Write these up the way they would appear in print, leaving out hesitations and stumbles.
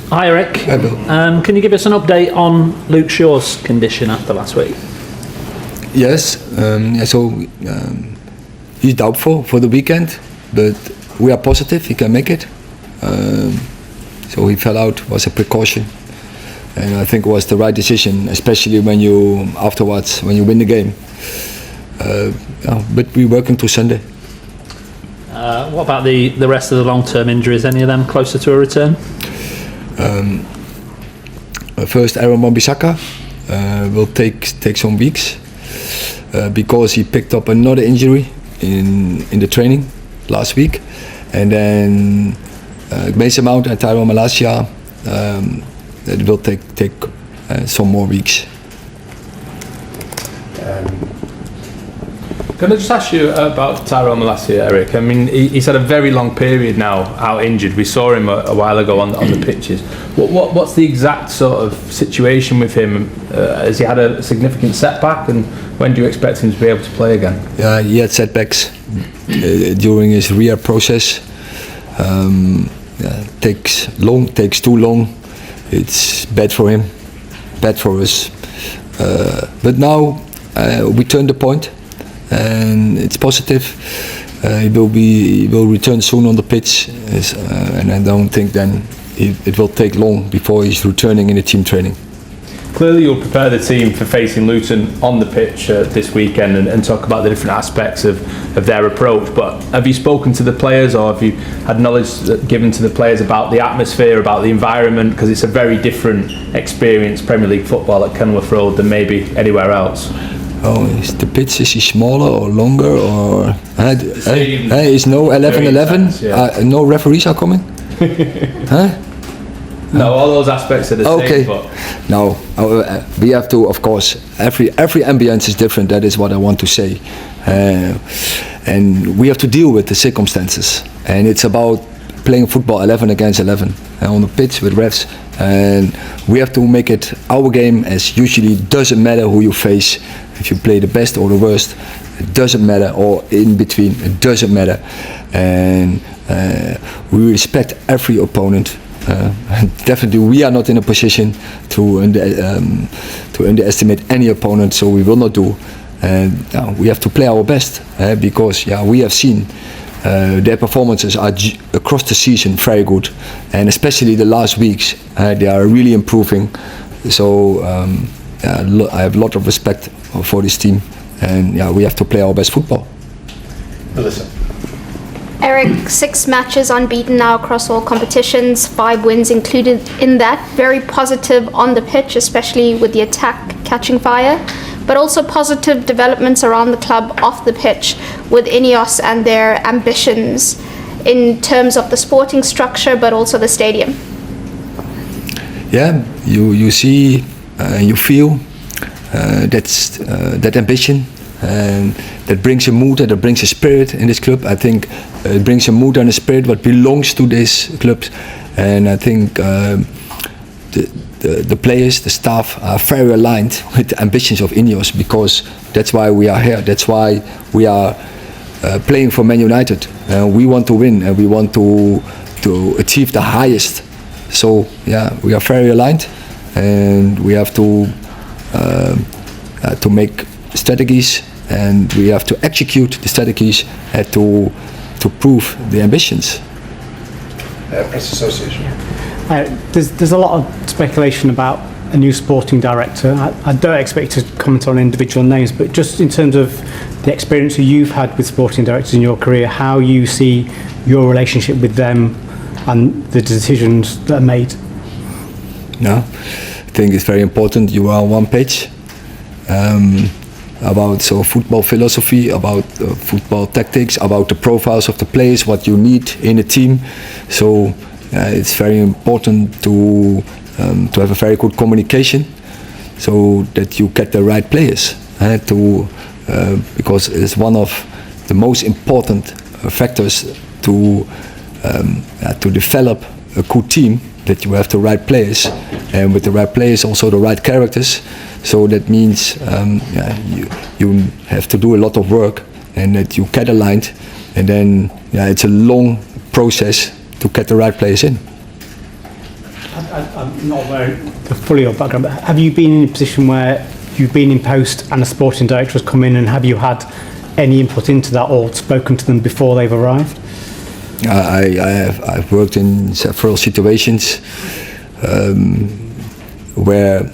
Hi Erik. Hi Bill. Can you give us an update on Luke Shaw's condition after last week? Yes, he's doubtful for the weekend, but we are positive he can make it. So he fell out, was a precaution, and I think it was the right decision, especially when you win the game. But we're working to Sunday. What about the rest of the long-term injuries? Any of them closer to a return? First, Aaron Wan-Bissaka will take some weeks because he picked up another injury in the training last week, and then Mason Mount and Tyrone Malacia it will take some more weeks. Can I just ask you about Tyrone Malacia, Erik? I mean, he's had a very long period now out injured. We saw him a while ago on the pitches. What's the exact sort of situation with him? Has he had a significant setback, and when do you expect him to be able to play again? Yeah, he had setbacks during his rehab process. Takes too long. It's bad for him, bad for us. But now we turned the point, and it's positive. He will return soon on the pitch, and I don't think then it will take long before he's returning in the team training. Clearly you'll prepare the team for facing Luton on the pitch this weekend and talk about the different aspects of their approach, but have you spoken to the players, or have you had knowledge given to the players about the atmosphere, about the environment, because it's a very different experience, Premier League football at Kenilworth Road, than maybe anywhere else? Oh, is the pitch smaller or longer, or is no 11-11? Yeah. No referees are coming? Huh? No, all those aspects are the same. But no, we have to, of course, every ambience is different. That is what I want to say, and we have to deal with the circumstances. And it's about playing football 11 against 11 on the pitch with refs, and we have to make it our game. As usually, doesn't matter who you face. If you play the best or the worst, it doesn't matter, or in between, it doesn't matter. And we respect every opponent. Definitely, we are not in a position to underestimate any opponent, so we will not do. And we have to play our best because we have seen their performances are across the season very good, and especially the last weeks they are really improving. So I have a lot of respect for this team, and we have to play our best football. Melissa. Erik, 6 matches unbeaten now across all competitions, 5 wins included in that. Very positive on the pitch, especially with the attack catching fire, but also positive developments around the club off the pitch with Ineos and their ambitions in terms of the sporting structure, but also the stadium. Yeah, you see, you feel that ambition. And that brings a mood and that brings a spirit in this club. I think it brings a mood and a spirit what belongs to this club, and I think the players, the staff are very aligned with the ambitions of Ineos, because that's why we are here. That's why we are playing for Man United. We want to win, and we want to achieve the highest. So we are very aligned, and we have to make strategies, and we have to execute the strategies to prove the ambitions. Press Association. There's a lot of speculation about a new sporting director. I don't expect you to comment on individual names, but just in terms of the experience that you've had with sporting directors in your career, how you see your relationship with them and the decisions that are made. I think it's very important you are on one page. About football philosophy, about football tactics, about the profiles of the players, what you need in a team. So it's very important to have a very good communication, so that you get the right players. Because it's one of the most important factors to develop a good team, that you have the right players, and with the right players also the right characters. So that means you have to do a lot of work, and that you get aligned, and then it's a long process to get the right players in. I'm not aware of the fully your background, but have you been in a position where you've been in post and a sporting director has come in, and have you had any input into that or spoken to them before they've arrived? I've worked in several situations where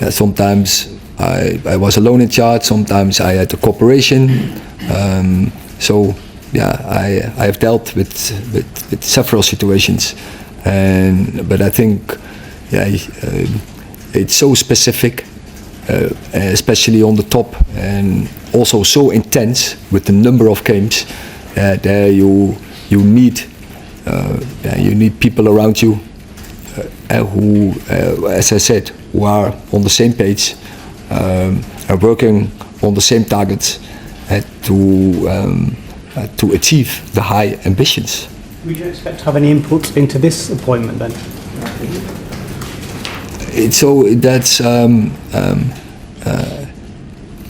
sometimes I was alone in charge, sometimes I had a corporation. So yeah, I have dealt with several situations, but I think it's so specific, especially on the top, and also so intense with the number of games. There you need people around you who, as I said, who are on the same page, are working on the same targets to achieve the high ambitions. Would you expect to have any input into this appointment then?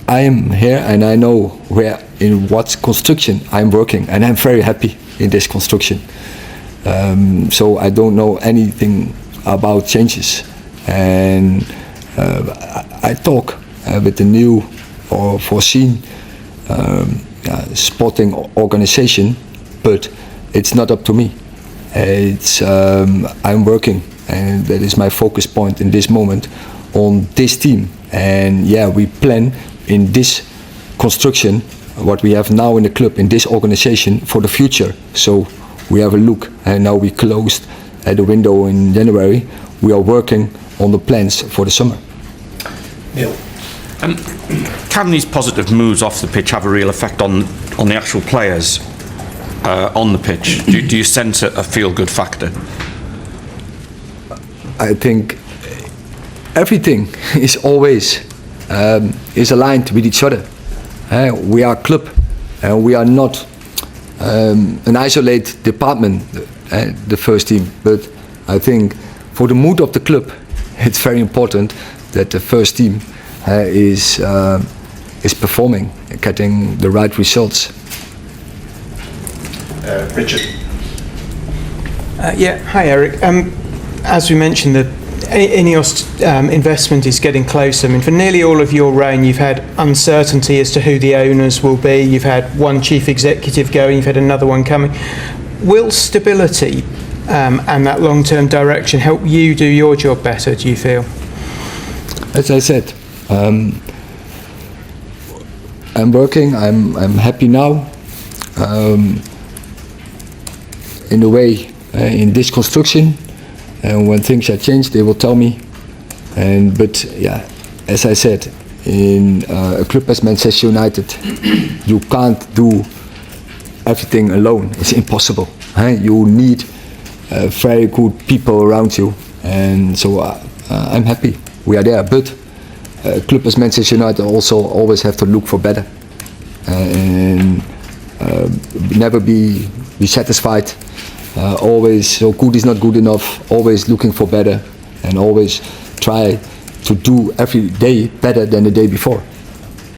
I am here and I know in what construction I'm working, and I'm very happy in this construction. So I don't know anything about changes, and I talk with the new or foreseen sporting organization, but it's not up to me. I'm working, and that is my focus point in this moment on this team. And yeah, we plan in this construction what we have now in the club, in this organization, for the future. So we have a look, and now we closed at the window in January. We are working on the plans for the summer. Neil. Can these positive moves off the pitch have a real effect on the actual players on the pitch? Do you sense a feel-good factor? I think everything is always is aligned with each other. We are a club, and we are not an isolated department, the first team. But I think for the mood of the club, it's very important that the first team is performing, getting the right results. Richard. Hi Erik. As we mentioned, the Ineos investment is getting closer. I mean, for nearly all of your reign, you've had uncertainty as to who the owners will be. You've had one chief executive going, you've had another one coming. Will stability and that long-term direction help you do your job better, do you feel? As I said, I'm working, I'm happy now. In a way, in this construction, and when things are changed, they will tell me. But yeah, as I said, in a club as Manchester United, you can't do everything alone. It's impossible. You need very good people around you, and so I'm happy we are there. But a club as Manchester United also always have to look for better, and never be satisfied. Always, so good is not good enough. Always looking for better, and always try to do every day better than the day before.